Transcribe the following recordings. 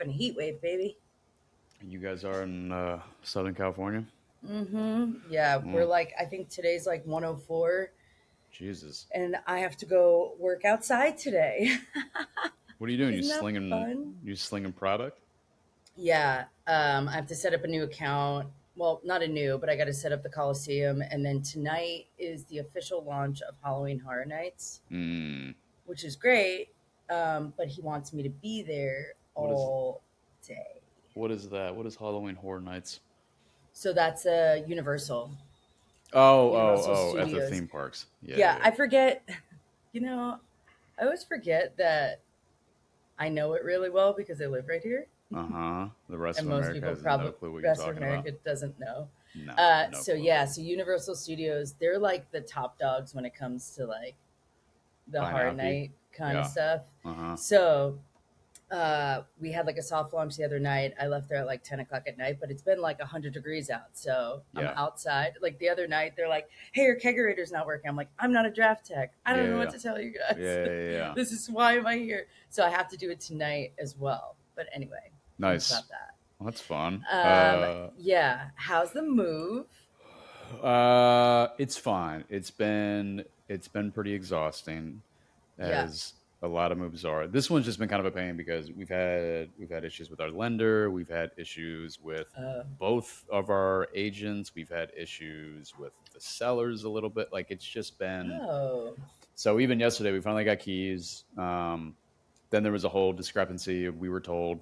having a heat wave, baby. You guys are in Southern California? Yeah, we're Mm, like, I think today's like 104, Jesus. and I have to go work outside today. What are you doing? Isn't that fun? You slinging product? Yeah, I have to set up a new account. Well, not a new, but I got to set up the Coliseum. And then tonight is the official launch of Halloween Horror Nights, Mm, which is great. But he wants me to be there what is all day. what is that? What is Halloween Horror Nights? So that's Universal, Oh, oh, Universal oh, at the Studios. theme parks. Yeah, Yeah, yeah, I forget, you know, I always forget that I know it really well because I live right here. yeah. Uh-huh. The rest And of most America people has no probably, clue what you're rest of talking about. America doesn't know. No, no So clue. yeah, so Universal Studios, they're like the top dogs when it comes to like the Buy hard now, Key. night kind of Yeah. stuff. Uh-huh. So we had like a soft launch the other night. I left there at like 10 o'clock at night, but it's been like 100 degrees out. So I'm Yeah. outside. Like the other night, they're like, "Hey, your kegerator's not working." I'm like, "I'm not a draft tech. I don't know what Yeah. to tell you Yeah. guys. Yeah. Yeah. Yeah. This is why am I here?" So I have to do it tonight as well. But anyway, enough Nice. about that. Well, that's fun. Yeah. How's the move? It's fine. It's been pretty exhausting, Yeah. as a lot of moves are. This one's just been kind of a pain because we've had issues with our lender, we've had issues with Uh, both of our agents, we've had issues with the sellers a little bit. Like it's just been oh. so. Even yesterday, we finally got keys. Then there was a whole discrepancy. We were told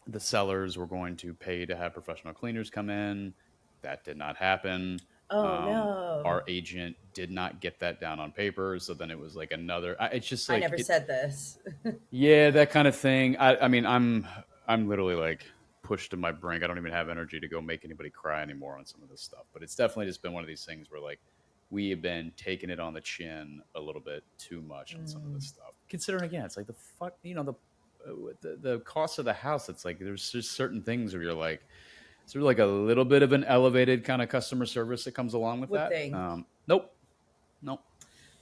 the sellers were going to pay to have professional cleaners come in. That did not happen. Oh Um, no. our agent did not get that down on paper. So then it was like another. It's just I like never said this. yeah, that kind of thing. I mean, I'm literally like pushed to my brink. I don't even have energy to go make anybody cry anymore on some of this stuff. But it's definitely just been one of these things where like we have been taking it on the chin a little bit too much on some of this Mm. stuff. Considering again, it's like the fuck, the cost of the house. It's like there's just certain things where you're like, is there like a little bit of an elevated kind of customer service that comes along with Would that? think. Nope, nope.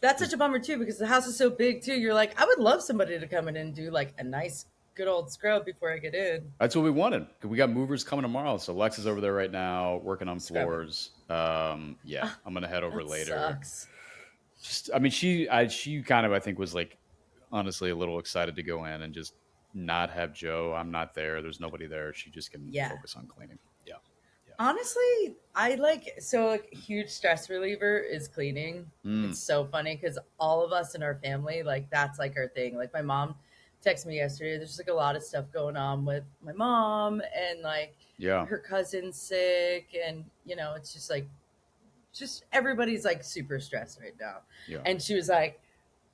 That's such Just a bummer too, because the house is so big too. You're like, I would love somebody to come in and do like a nice, good old scrub before I get in. that's what we wanted. We got movers coming tomorrow, so Lex is over there right now working on Scrubbing. floors. Yeah, Ah, I'm gonna head over that later. sucks. Just, I mean, she kind of, I think, was like honestly a little excited to go in and just not have Joe. I'm not there. There's nobody there. She just can Yeah. focus on cleaning. Yeah, yeah. Honestly, I like so like huge stress reliever is cleaning. Mm, It's so funny because all of us in our family, like that's like our thing. Like my mom texted me yesterday. There's just like a lot of stuff going on with my mom and like yeah, her cousin's sick, and it's just everybody's like super stressed right now. yeah. And she was like,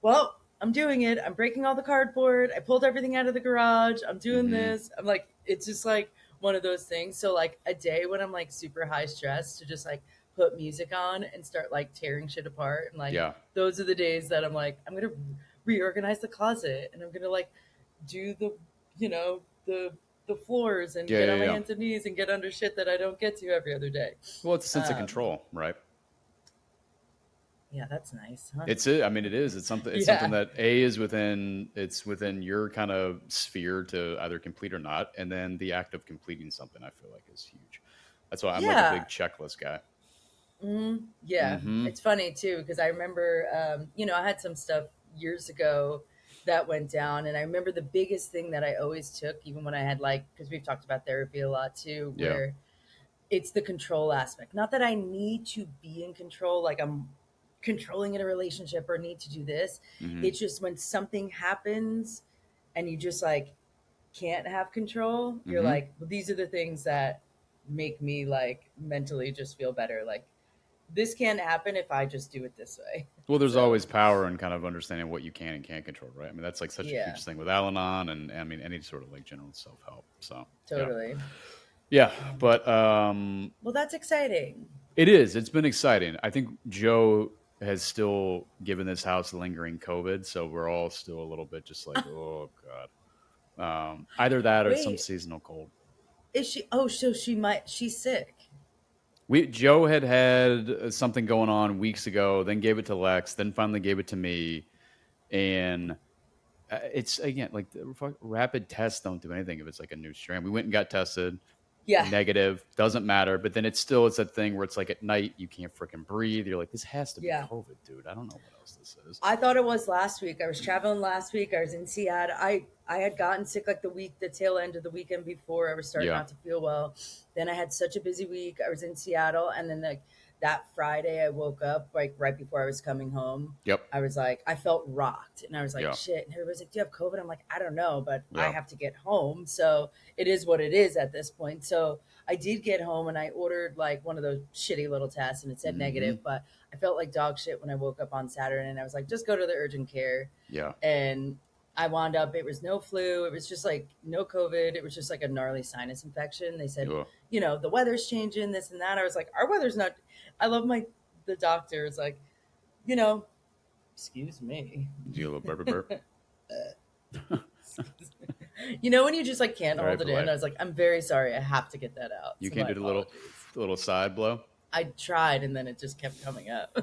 "Well, I'm doing it. I'm breaking all the cardboard. I pulled everything out of the garage. I'm doing Mm-hmm. this." I'm like, it's just like one of those things. So like a day when I'm like super high stress to just like put music on and start like tearing shit apart, and like Yeah, those are the days that I'm like, I'm gonna reorganize the closet, and I'm gonna like do you know the the floors and yeah, get yeah, on my yeah. hands and knees and get under shit that I don't get to every other day. Well, it's a sense of Um, control, right? yeah, that's nice, huh? It's it. I mean, it is. It's something. It's something Yeah, that a is within. It's within your kind of sphere to either complete or not, and then the act of completing something, I feel like, is huge. That's why I'm like a yeah. big checklist guy. Yeah, Mm-hmm. it's funny too because I remember, I had some stuff years ago that went down, and I remember the biggest thing that I always took, even when I had like, because we've talked about therapy a lot too, Yeah. where it's the control aspect. Not that I need to be in control, like I'm controlling in a relationship or need to do this. Mm-hmm. It's just when something happens and you just like can't have control, you're Mm-hmm. like, well, these are the things that make me like mentally just feel better. Like this can't happen if I just do it this way. Well, there's So always power in kind of understanding what you can and can't control, right? I mean, that's like such a yeah, huge thing with Al-Anon, and I mean any sort of like general self help. So yeah, totally. yeah. Um, But well, that's exciting. it is. It's been exciting. I think Joe has still given this house lingering COVID, so we're all still a little bit just like, oh god. Either that or some Wait, seasonal cold. is she? Oh, so she's sick. We Joe had something going on weeks ago, then gave it to Lex, then finally gave it to me, and it's again like rapid tests don't do anything if it's like a new strain. We went and got tested, Yeah. negative, doesn't matter. But then it's that thing where it's like at night you can't freaking breathe. You're like, this has to be Yeah. COVID, dude. I don't know what else this is. I thought it was last week. I was traveling last week. I was in Seattle. I had gotten sick like the tail end of the weekend before. I was starting Yeah. not to feel well. Then I had such a busy week. I was in Seattle, and then like that Friday, I woke up like right before I was coming home. Yep. I was like, I felt rocked, and I was like, Yeah. shit. And everybody's like, do you have COVID? I'm like, I don't know, but I Yeah. have to get home, so it is what it is at this point. So I did get home, and I ordered like one of those shitty little tests, and it said Mm-hmm. negative, but I felt like dog shit when I woke up on Saturday, and I was like, just go to the urgent care. Yeah. And I wound up, it was no flu. It was just like no COVID. It was just like a gnarly sinus infection. They said, Yeah. the weather's changing, this and that. I was like, our weather's not, I love the doctor is like, you know, excuse me. Do a little burp burp. When you just like can't Very hold it in, polite. I was like, I'm very sorry. I have to get that out. You So can't my do apologies. the little side blow. I tried and then it just kept coming up.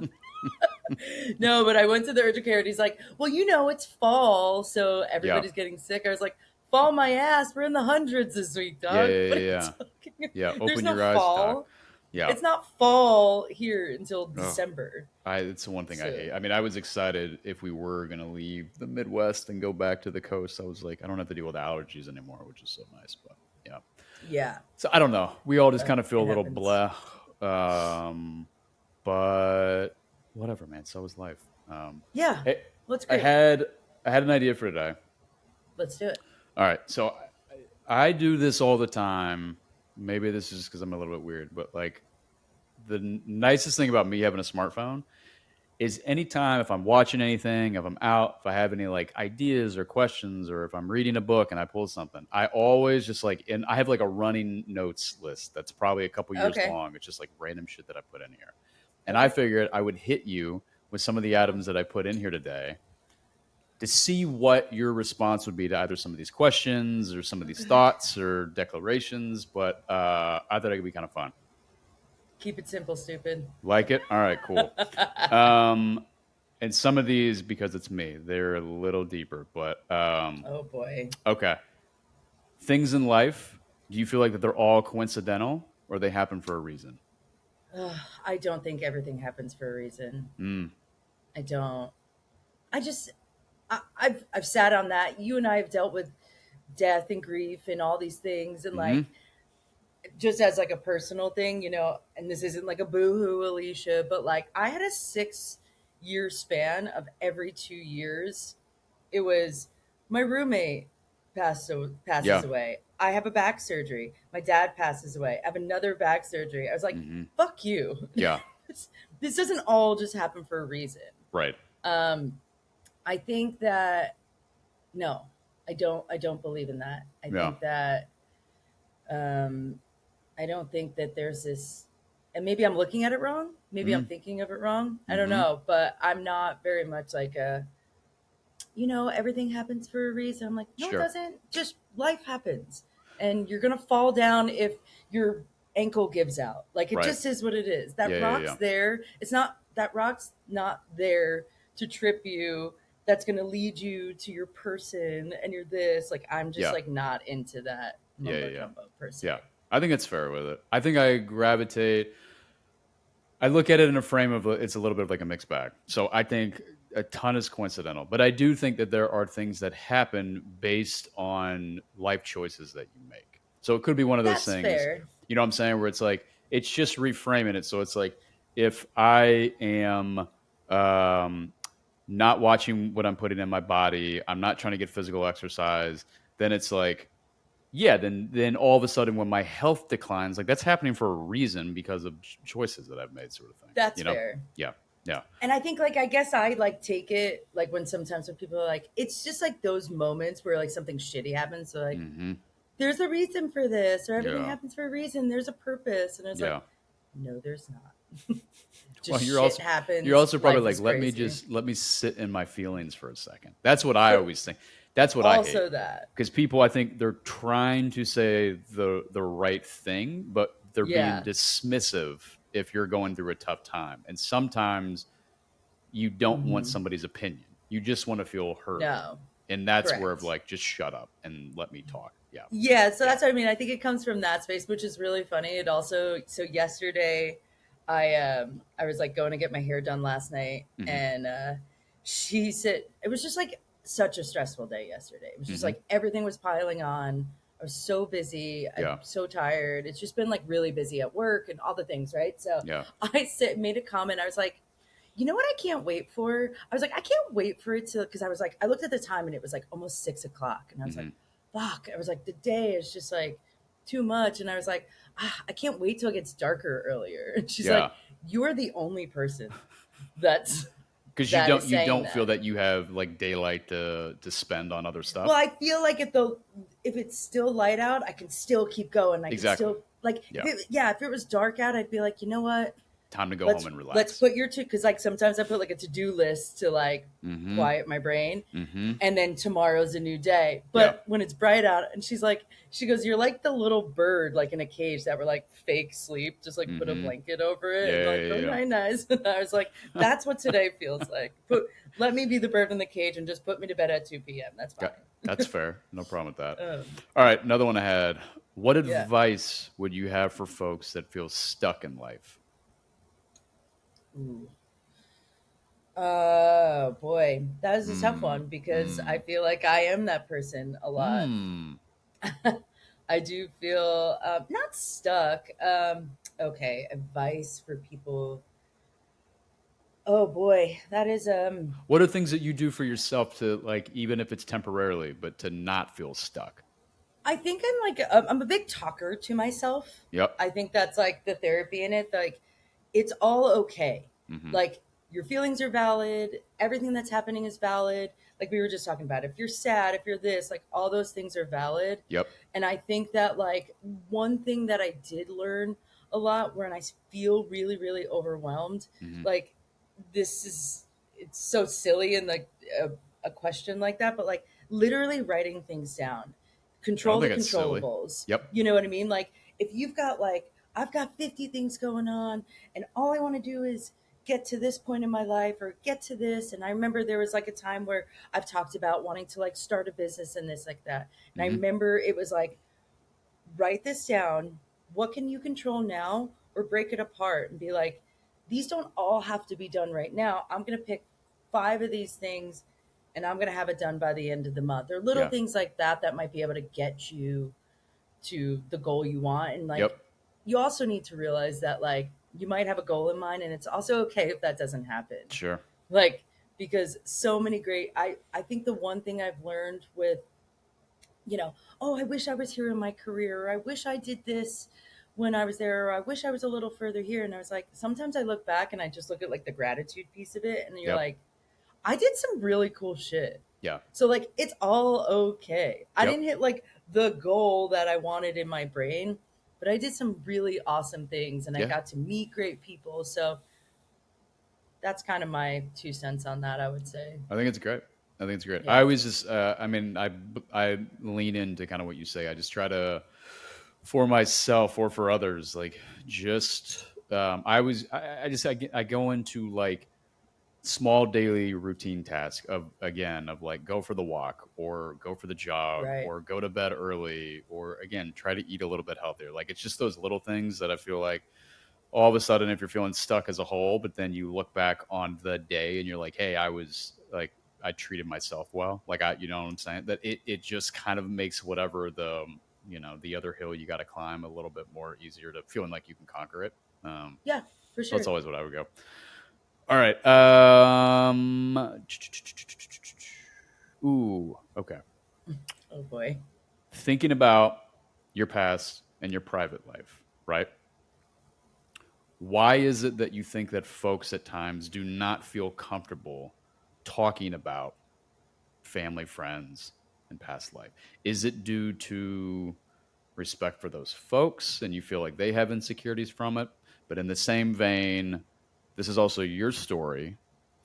No, but I went to the urgent care and he's like, well, it's fall, so Yeah. everybody's getting sick. I was like, fall my ass. We're in the hundreds this week, Yeah. dog. Yeah. What are Yeah. you Yeah. talking Yeah. about? There's Open no your eyes, doc. fall. Yeah. It's not fall here until Oh, December. it's the one thing I hate. So, I mean, I was excited if we were gonna leave the Midwest and go back to the coast. I was like, I don't have to deal with allergies anymore, which is so nice. But yeah, yeah, so I don't know. We all just kind of feel it a little happens. blah, but whatever, man. So is life. Yeah, Hey, well, it's I great. had I had an idea for today. Let's do it. All right, so I do this all the time. Maybe this is just because I'm a little bit weird, but like nicest thing about me having a smartphone is anytime if I'm watching anything, if I'm out, if I have any like ideas or questions, or if I'm reading a book and I pull something, I always just like, and I have like a running notes list that's probably a couple years Okay. long. It's just like random shit that I put in here. And I Okay. figured I would hit you with some of the items that I put in here today to see what your response would be to either some of these questions or some of these Okay. thoughts or declarations. But I thought it could be kind of fun. Keep it simple, stupid. Like it? All right, cool. Um, and some of these, because it's me, they're a little deeper. But Oh boy. okay, things in life. Do you feel like that they're all coincidental, or they happen for a reason? I don't think everything happens for a reason. Mm, I don't. I just I've sat on that. You and I have dealt with death and grief and all these things, and hmm. like just as like a personal thing, and this isn't like a boohoo, Alicia, but like I had a 6 year span of every 2 years. It was my roommate passes Yeah. away. I have a back surgery. My dad passes away. I have another back surgery. I was like, Hmm. fuck you. Yeah. this, this doesn't all just happen for a reason. Right. Um, I think that no, I don't believe in that. I Yeah. think that um, I don't think that there's this, and maybe I'm looking at it wrong. Maybe I'm Mm, thinking of it wrong. I don't hmm. know, but I'm not very much like everything happens for a reason. I'm like, no, it Sure. doesn't. Just life happens, and you're gonna fall down if your ankle gives out. Like it Right. just is what it is. Yeah. That Yeah. rock's Yeah. there. It's not that rock's not there to trip you. That's gonna lead you to your person, and you're this. Like I'm just Yeah. like not into that Yeah. Yeah. mumbo Yeah. jumbo per se. Yeah. I think it's fair with it. I think I gravitate. I look at it in a frame of it's a little bit of like a mixed bag. So I think a ton is coincidental, but I do think that there are things that happen based on life choices that you make. So it could be one of those That's things, fair. you know what I'm saying, where it's like it's just reframing it. So it's like if I am um, not watching what I'm putting in my body, I'm not trying to get physical exercise, then it's like yeah, then all of a sudden when my health declines, like that's happening for a reason because of choices that I've made, sort of thing. That's You know? fair. Yeah. Yeah. And I think like I guess I like take it like when sometimes when people are like it's just like those moments where like something shitty happens. So like Hmm. there's a reason for this or everything Yeah. happens for a reason. There's a purpose. And it's like, Yeah. no, there's not. Well, Just shit you're happens. also probably Life like, is crazy. let me sit in my feelings for a second. That's what I For always think. That's what I hate. also that. Because people I think they're trying to say the right thing, but they're being Yeah. dismissive if you're going through a tough time. And sometimes you don't want Hmm. somebody's opinion. You just want to feel heard. No. And that's where of Correct. like, just shut up and let me talk. Yeah. Yeah, so Yeah. that's what I mean. I think it comes from that space, which is really funny. It also, so yesterday I was like going to get my hair done last night, Hmm. and she said it was just like such a stressful day yesterday. It was just Hmm. like everything was piling on. I was so busy. I'm Yeah. so tired. It's just been like really busy at work and all the things, right? So Yeah. made a comment. I was like, you know what I can't wait for? I was like, I can't wait for it to, because I was like, I looked at the time and it was like almost 6 o'clock. And I was like, Hmm. fuck. I was like, the day is just like too much. And I was like, I can't wait till it gets darker earlier. And she's Yeah. like, you are the only person that's, Because that is you saying don't feel that. that you have like daylight to spend on other Well, stuff. I feel like if it's still light out, I can still keep going. I can Exactly. still like, Yeah. if it was dark out, I'd be like, you know what? Time to go home let's and let's relax. put your two, because like sometimes I put like a to-do list to like Hmm. quiet my brain, Hmm. and then tomorrow's a new day. Yeah. But when it's bright out, and she goes, you're like the little bird like in a cage that were like fake sleep, just like put a Hmm. blanket over it and Yeah. like Yeah. go Yeah. night nights. And I was like, that's what today feels like. Let me be the bird in the cage and just put me to bed at 2 p.m. That's Got, fine. that's fair. No problem with that. um, All right. Another one I had. What yeah. advice would you have for folks that feel stuck in life? Ooh. Oh boy, that is a tough Mm. one because I Mm. feel like I am that person a lot. Mm. I do feel not stuck. Okay, advice for people. Oh boy, that is What are things that you do for yourself to like, even if it's temporarily, but to not feel stuck? I think I'm a big talker to myself. Yep. I think that's like the therapy in it. Like it's all okay. Hmm. Like your feelings are valid. Everything that's happening is valid. Like we were just talking about, if you're sad, if you're this, like all those things are valid. Yep. And I think that like one thing that I did learn a lot when I feel really, really overwhelmed, Hmm. like this is, it's so silly and like a question like that, but like literally writing things down, I don't control the think it's silly. controllables. Yep. You know what I mean? Like if you've got like, I've got 50 things going on and all I want to do is get to this point in my life or get to this. And I remember there was like a time where I've talked about wanting to like start a business and this like that. And I Hmm. remember it was like, write this down. What can you control now? Or break it apart and be like, these don't all have to be done right now. I'm going to pick 5 of these things and I'm going to have it done by the end of the month. Or little Yeah. things like that that might be able to get you to the goal you want. And Yep. like, you also need to realize that like you might have a goal in mind and it's also okay if that doesn't happen. Sure. Like, because so many great, I think the one thing I've learned with, oh, I wish I was here in my career, or I wish I did this when I was there, or I wish I was a little further here. And I was like, sometimes I look back and I just look at like the gratitude piece of it, and you're Yep. like, I did some really cool shit. Yeah. So like it's all okay. I Yep. didn't hit like the goal that I wanted in my brain, but I did some really awesome things and I Yeah. got to meet great people. So that's kind of my 2 cents on that, I would say. I think it's great. I think it's great. I Yeah. always just, I mean, I lean into kind of what you say. I just try to, for myself or for others, like just, I go into like small daily routine task of, again, of like go for the walk or go for the jog Right. or go to bed early or again, try to eat a little bit healthier. Like it's just those little things that I feel like all of a sudden, if you're feeling stuck as a whole, but then you look back on the day and you're like, hey, I was like, I treated myself well. Like you know what I'm saying? That it just kind of makes whatever the other hill you got to climb a little bit more easier to feeling like you can conquer it. Um, Yeah, for so that's sure. always what I would go. All right. Ooh, okay. Oh boy. Thinking about your past and your private life, right? Why is it that you think that folks at times do not feel comfortable talking about family, friends, and past life? Is it due to respect for those folks and you feel like they have insecurities from it? But in the same vein, this is also your story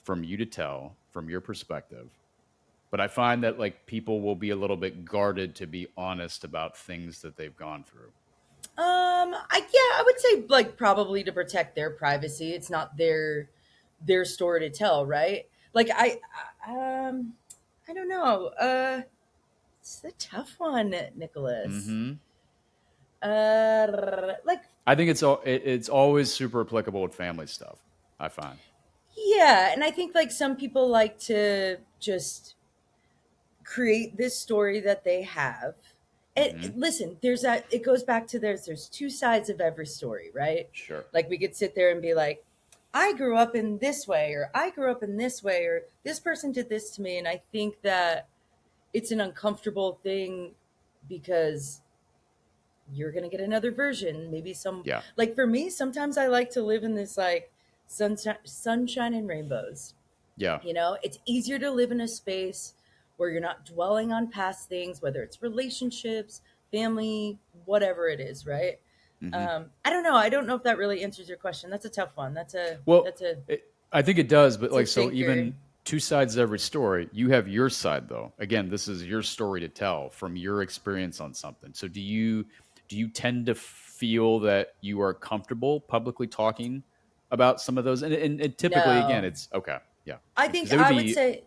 from you to tell from your perspective. But I find that like people will be a little bit guarded to be honest about things that they've gone through. I would say like probably to protect their privacy. It's not their story to tell, right? Like I I don't know. It's a tough one, Nicholas. Hmm. Like, I think it's always super applicable with family stuff. I find. yeah, and I think like some people like to just create this story that they have. And Hmm. listen, there's that. It goes back to there's two sides of every story, right? Sure. Like we could sit there and be like, I grew up in this way, or I grew up in this way, or this person did this to me, and I think that it's an uncomfortable thing because you're gonna get another version. Maybe some Yeah. like for me, sometimes I like to live in this like sunshine and rainbows. Yeah. You know, it's easier to live in a space where you're not dwelling on past things, whether it's relationships, family, whatever it is, right? Hmm. I don't know. I don't know if that really answers your question. That's a tough one. Well, That's a I think it does, but it's a like, so thinker. even two sides of every story, you have your side though. Again, this is your story to tell from your experience on something. So do you tend to feel that you are comfortable publicly talking about some of those? And typically, again, No, it's okay. Yeah. I think Because it would I would be, say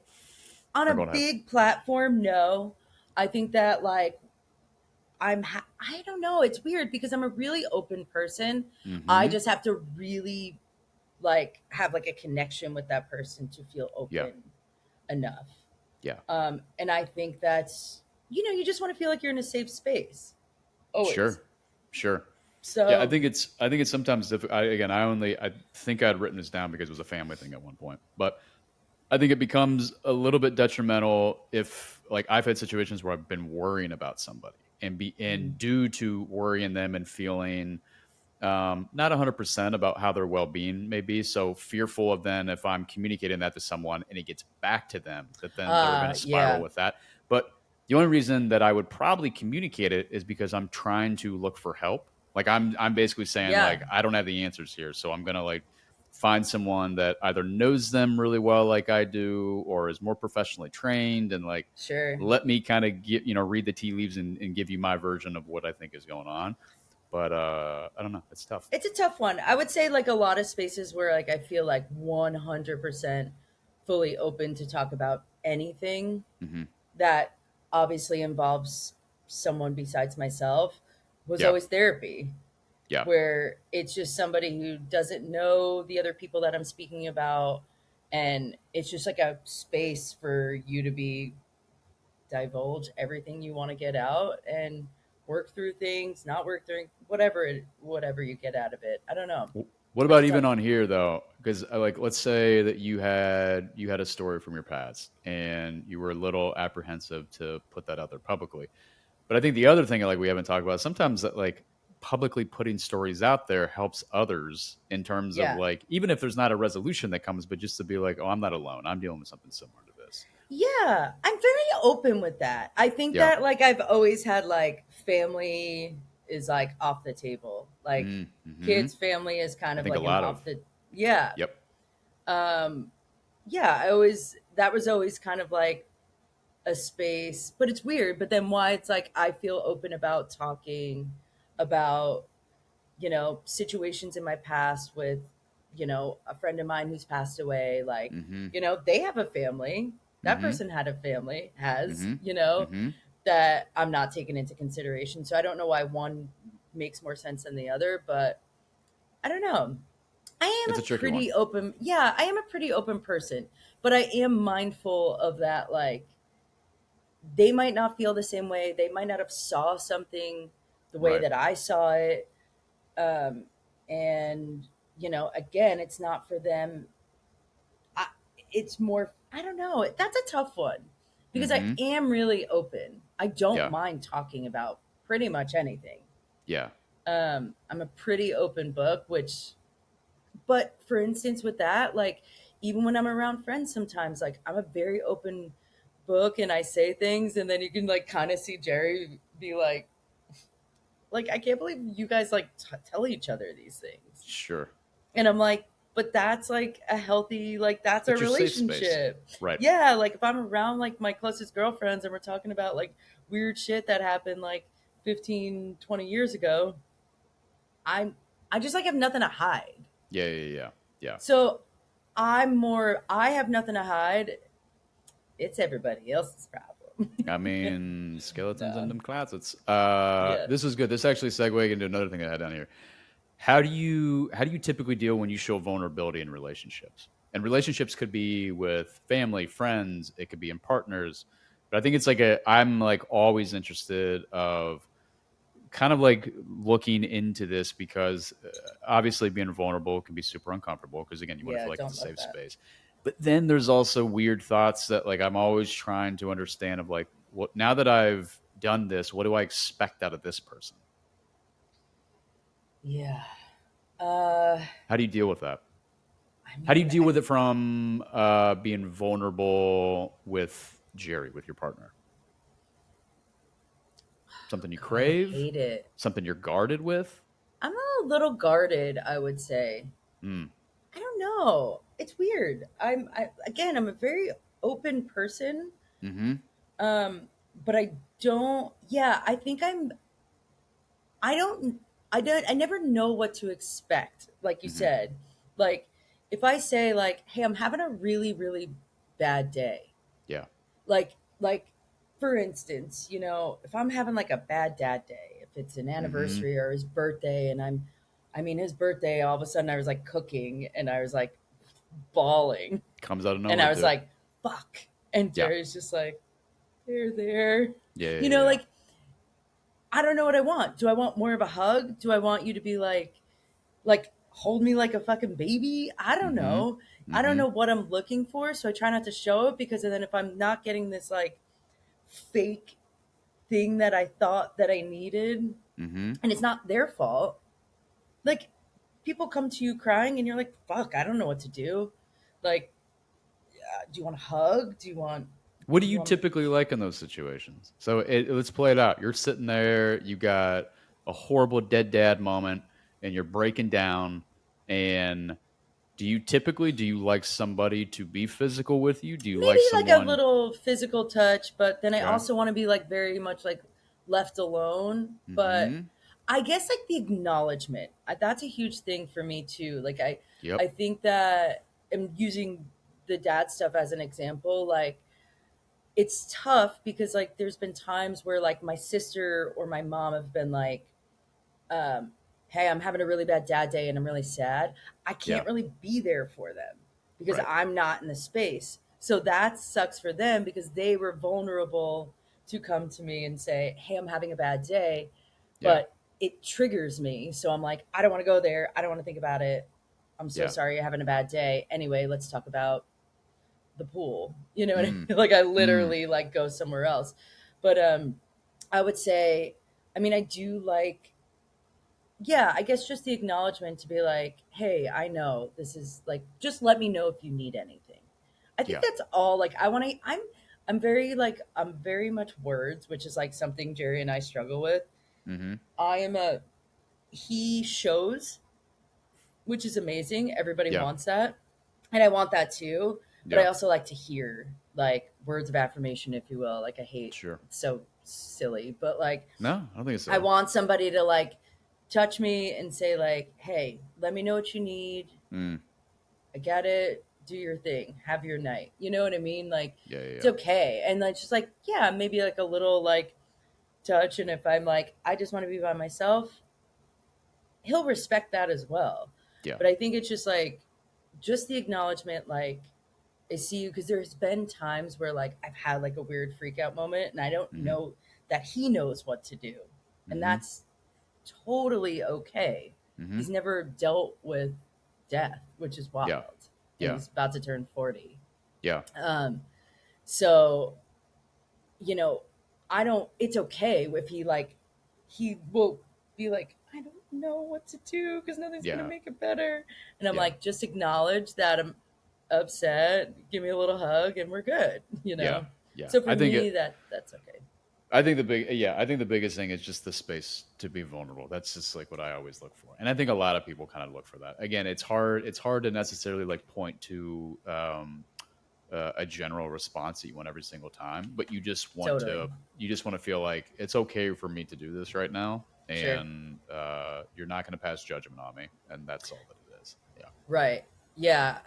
on oh, a go ahead. big platform, no. I think that like I don't know. It's weird because I'm a really open person. I Hmm. just have to really like have like a connection with that person to feel Yeah. open enough. Yeah. And I think that's you just want to feel like you're in a safe space always. Sure. Sure. Yeah, I So think it's sometimes again, I think I'd written this down because it was a family thing at one point. But I think it becomes a little bit detrimental if like I've had situations where I've been worrying about somebody and due to worrying them and feeling not 100% about how their well-being may be, so fearful of then if I'm communicating that to someone and it gets back to them that then they're going to spiral yeah, with that. But the only reason that I would probably communicate it is because I'm trying to look for help. Like I'm basically saying yeah, like I don't have the answers here, so I'm going to like find someone that either knows them really well like I do or is more professionally trained and like sure. let me kind of get read the tea leaves and give you my version of what I think is going on. But I don't know. It's tough. It's a tough one. I would say like a lot of spaces where like I feel like 100% fully open to talk about anything Hmm. that obviously involves someone besides myself was Yeah. always therapy, Yeah. where it's just somebody who doesn't know the other people that I'm speaking about. And it's just like a space for you to be divulge everything you want to get out and work through things, not work through whatever you get out of it. I don't know. What It's about even tough. on here though? Because like, let's say that you had a story from your past and you were a little apprehensive to put that out there publicly. But I think the other thing like we haven't talked about sometimes that like publicly putting stories out there helps others in terms of Yeah. like even if there's not a resolution that comes, but just to be like, oh, I'm not alone. I'm dealing with something similar to this. Yeah, I'm very open with that. I think Yeah. that like I've always had like family is like off the table. Like Mm-hmm. kids family is kind I of think a like an lot of. off the yeah. Yep. Um yeah, I always that was always kind of like a space, but it's weird, but then why it's like I feel open about talking about situations in my past with, a friend of mine who's passed away. Like, Mm-hmm. they have a family. That Mm-hmm. person had a family, has, Mm-hmm. Mm-hmm. that I'm not taking into consideration. So I don't know why one makes more sense than the other, but I don't know. I It's am a a tricky one. pretty open, yeah, I am a pretty open person, but I am mindful of that. Like, they might not feel the same way. They might not have saw something the way Right. that I saw it, um, and again, it's not for them. I, it's more, I don't know, that's a tough one because I Mm-hmm. am really open. I don't Yeah. mind talking about pretty much anything. Yeah. I'm a pretty open book, which, but for instance with that, like, even when I'm around friends, sometimes like I'm a very open book and I say things, and then you can like kind of see Jerry be like, I can't believe you guys like tell each other these things. Sure. And I'm like, but that's like a healthy, like, that's our That's your safe space. relationship. Right. Yeah. Like, if I'm around like my closest girlfriends and we're talking about like weird shit that happened like 15, 20 years ago, I'm, I just like have nothing to hide. Yeah. Yeah. Yeah. Yeah. So I have nothing to hide. it's everybody else's problem. I mean, skeletons in No. them closets. Yeah. This is good. This actually segues into another thing I had down here. How do you typically deal when you show vulnerability in relationships? And relationships could be with family, friends, it could be in partners. But I think it's like I'm like always interested of kind of like looking into this because obviously being vulnerable can be super uncomfortable because again you want to Yeah, feel like it's a don't love safe that. space, but then there's also weird thoughts that like I'm always trying to understand of like what now that I've done this, what do I expect out of this person? Yeah. Uh How do you deal with that? I How do you mean, deal with it from being vulnerable with Jerry, with your partner? Something you God, I crave, hate it. something you're guarded with. I'm a little guarded, I would say. Mm. I don't know. It's weird. Again, I'm a very open person. Mm-hmm. Um, but I don't, yeah, I don't, I never know what to expect. Like you Mm-hmm. said, like if I say like, hey, I'm having a really, really bad day. Yeah. Like, for instance, if I'm having like a bad dad day, if it's an Mm-hmm. anniversary or his birthday and I mean, his birthday, all of a sudden I was like cooking and I was like bawling Comes out of and nowhere I was too. like, fuck. And Yeah. Jerry's just like, there. Yeah. Yeah. You Yeah. know, Yeah. like, I don't know what I want. Do I want more of a hug? Do I want you to be like, hold me like a fucking baby? I don't Mm-hmm. know. I don't Mm-hmm. know what I'm looking for. So I try not to show it because then if I'm not getting this like fake thing that I thought that I needed, Mm-hmm. and it's not their fault, like, people come to you crying and you're like, fuck, I don't know what to do. Like, do you want a hug? What do Do you you want me? typically like in those situations? So let's play it out. You're sitting there, you got a horrible dead dad moment, and you're breaking down. And do you like somebody to be physical with you? Do you Maybe like like a someone? little physical touch, but then I Okay. also want to be like very much like left alone. But Mm-hmm. I guess like the acknowledgement, that's a huge thing for me too. Like I Yep. think that I'm using the dad stuff as an example. Like it's tough because like there's been times where like my sister or my mom have been like, um, hey, I'm having a really bad dad day and I'm really sad. I Yeah. can't really be there for them because Right. I'm not in the space. So that sucks for them because they were vulnerable to come to me and say, hey, I'm having a bad day. Yeah. But it triggers me. So I'm like, I don't want to go there. I don't want to think about it. I'm so Yeah. sorry you're having a bad day. Anyway, let's talk about the pool. You know what I Mm. mean? Like I Mm. literally like go somewhere else. But I would say, I mean, I do like, yeah, I guess just the acknowledgement to be like, hey, I know this is like, just let me know if you need anything. I think Yeah. that's all. Like, I'm very like, I'm very much words, which is like something Jerry and I struggle with. Mm-hmm. I am a, he shows, which is amazing. Everybody Yeah. wants that. And I want that too. But I Yeah. also like to hear like words of affirmation, if you will. Like, I hate, Sure. it's so silly, but like, No, I don't think it's I silly. want somebody to like touch me and say like, "Hey, let me know what you need. Mm. I get it. Do your thing. Have your night." You know what I mean? Like Yeah. Yeah. it's Yeah. okay. And like just like, yeah, maybe like a little like touch and if I'm like I just want to be by myself, he'll respect that as well. Yeah. But I think it's just the acknowledgement like I see you because there's been times where like I've had like a weird freak out moment and I don't Mm-hmm. know that he knows what to do. And Mm-hmm. that's totally okay. Mm-hmm. He's never dealt with death, which is Yeah. wild. And Yeah. he's about to turn 40. Yeah. Um, so, you know, I don't, it's okay if he like, he will be like, I don't know what to do because nothing's going to Yeah. make it better. And I'm Yeah. like, just acknowledge that I'm upset, give me a little hug, and we're good, you Yeah. know? Yeah. So for me, that's okay. I think the biggest thing is just the space to be vulnerable. That's just like what I always look for. And I think a lot of people kind of look for that. Again, it's hard to necessarily like point to a general response that you want every single time, but Totally. you just want to feel like it's okay for me to do this right now, Sure. and you're not going to pass judgment on me, and that's all that it is. Yeah. Right. Yeah,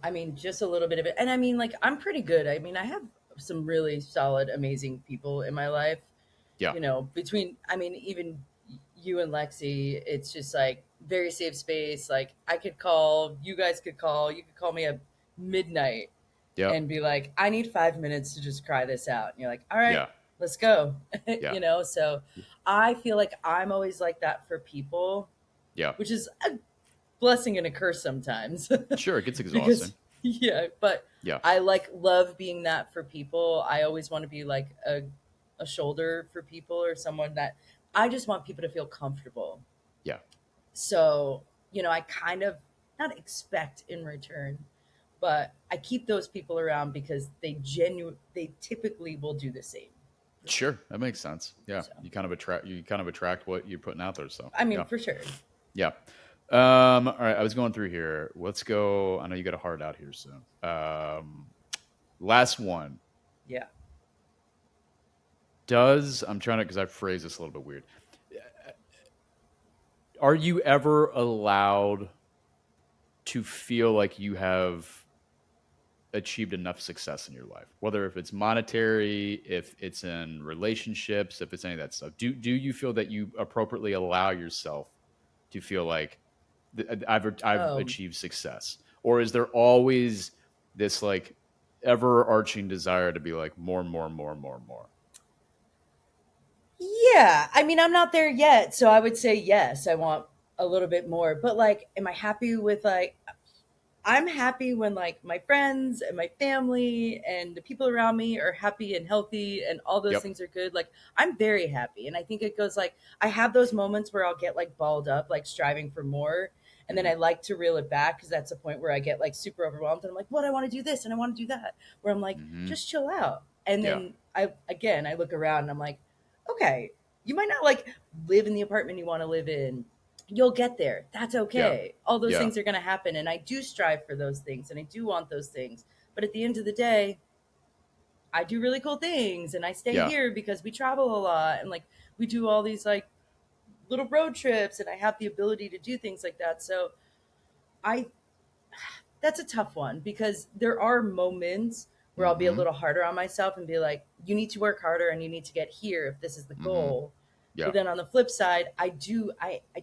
I mean just a little bit of it. And I mean like I'm pretty good. I mean, I have some really solid amazing people in my life. Yeah. You know, between I mean even you and Lexi, it's just like very safe space. Like I could call, you guys could call, you could call me at midnight Yep. and be like, I need 5 minutes to just cry this out. And you're like, all right, Yeah. let's go. Yeah. You know, so I feel like I'm always like that for people, Yeah. which is a blessing and a curse sometimes. Sure. It gets Because exhausting. yeah, but Yeah. I like love being that for people. I always want to be like a shoulder for people or someone that I just want people to feel comfortable. Yeah. So, you know, I kind of not expect in return, but I keep those people around because they typically will do the same for me. Sure. That makes sense. Yeah. So, You kind of attract what you're putting out there. So I mean, yeah. for sure. Yeah. All right. I was going through here. Let's go. I know you got a heart out here soon. Last one. Yeah. I'm trying to, because I phrased this a little bit weird. Are you ever allowed to feel like you have achieved enough success in your life, whether if it's monetary, if it's in relationships, if it's any of that stuff? Do you feel that you appropriately allow yourself to feel like I've Um, achieved success, or is there always this like ever arching desire to be like more, more, more, more, more? yeah. I mean, I'm not there yet, so I would say yes, I want a little bit more. But like, am I happy with like I'm happy when like my friends and my family and the people around me are happy and healthy and all those Yep. things are good. Like I'm very happy. And I think it goes like I have those moments where I'll get like balled up, like striving for more. And then Hmm. I like to reel it back because that's the point where I get like super overwhelmed and I'm like, what I want to do this and I want to do that. Where I'm like, Hmm. just chill out. And Yeah. then I look around and I'm like, okay, you might not like live in the apartment you want to live in. You'll get there. That's Yeah. okay. All those Yeah. things are going to happen. And I do strive for those things and I do want those things. But at the end of the day, I do really cool things and I stay Yeah. here because we travel a lot and like we do all these like little road trips and I have the ability to do things like that. So I that's a tough one because there are moments where I'll be a Hmm. little harder on myself and be like, you need to work harder and you need to get here if this is the Hmm. goal. Yeah. But then on the flip side, I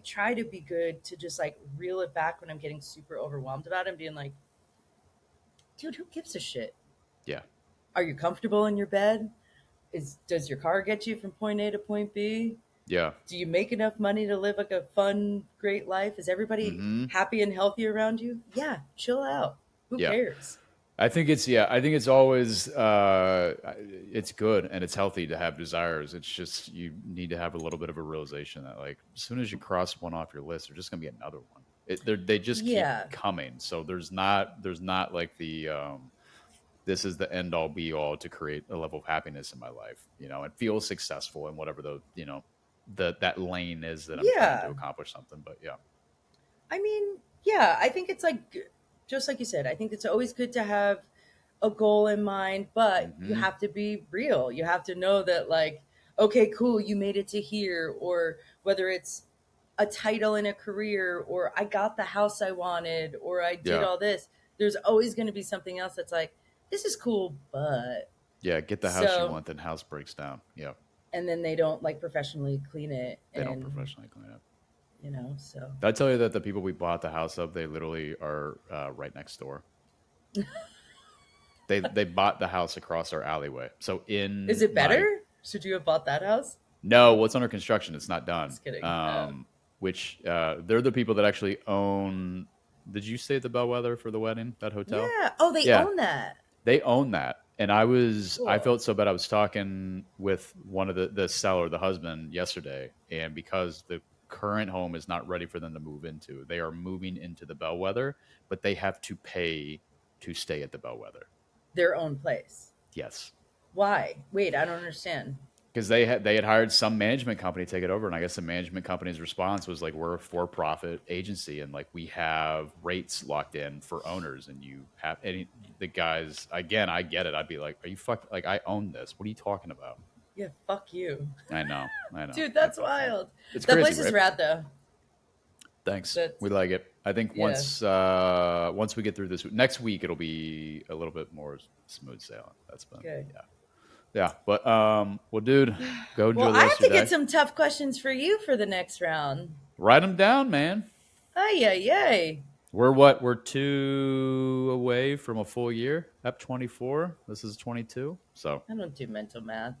try to be good to just like reel it back when I'm getting super overwhelmed about it and being like, dude, who gives a shit? Yeah. Are you comfortable in your bed? Does your car get you from point A to point B? Yeah. Do you make enough money to live like a fun, great life? Is everybody Hmm. happy and healthy around you? Yeah, chill out. Who Yeah. cares? I think it's always it's good and it's healthy to have desires. It's just you need to have a little bit of a realization that like as soon as you cross one off your list, there's just gonna be another one. They just keep Yeah. coming. So there's not like the this is the end all be all to create a level of happiness in my life, and feel successful in whatever that lane is that I'm trying to Yeah. accomplish something. But yeah. I mean, yeah, I think it's like, just like you said, I think it's always good to have a goal in mind, but you Hmm. have to be real. You have to know that, like, okay, cool, you made it to here, or whether it's a title in a career, or I got the house I wanted, or I did Yeah. all this, there's always going to be something else that's like, this is cool, but Yeah. Get the house you so, want, then house breaks down. Yeah. and then they don't like professionally clean it, They don't and professionally clean up. so Did I tell you that the people we bought the house of, they literally are right next door. They bought the house across our alleyway. So is in it my better? Should you have bought that house? no, what's under construction? It's not done. Just kidding. Which they're the people that actually own. Did you say the Bellwether for the wedding? That hotel? Yeah. Oh, they Yeah, own that. they own that. And I Cool. felt so bad. I was talking with one of the seller, the husband, yesterday, and because the current home is not ready for them to move into, they are moving into the Bellwether, but they have to pay to stay at the Bellwether. Their own place. Yes, Why? Wait, I don't understand. because they had hired some management company to take it over, and I guess the management company's response was like, "We're a for-profit agency, and like we have rates locked in for owners, and you have any the guys." Again, I get it. I'd be like, "Are you fuck? Like I own this. What are you talking about?" Yeah, fuck you. I know, I know. Dude, I that's felt bad. wild. It's That crazy, place is right? rad though. Thanks. That's We like it. I think yeah. once we get through this next week, it'll be a little bit more smooth sailing. That's been Good. yeah. Yeah. But well, dude, go Well, enjoy the I rest have of to your get day. some tough questions for you for the next round. Write them down, man. Ay, ay, ay. We're what? We're 2 away from a full year. Up 24. This is 22. So I don't do mental math.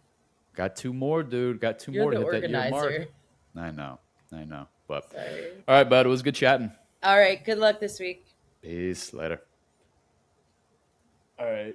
got 2 more, dude. Got 2 You're more the to hit that year mark. organizer. I know. I know. But Sorry. all right, bud. It was good chatting. All right. Good luck this week. Peace. Later. All right.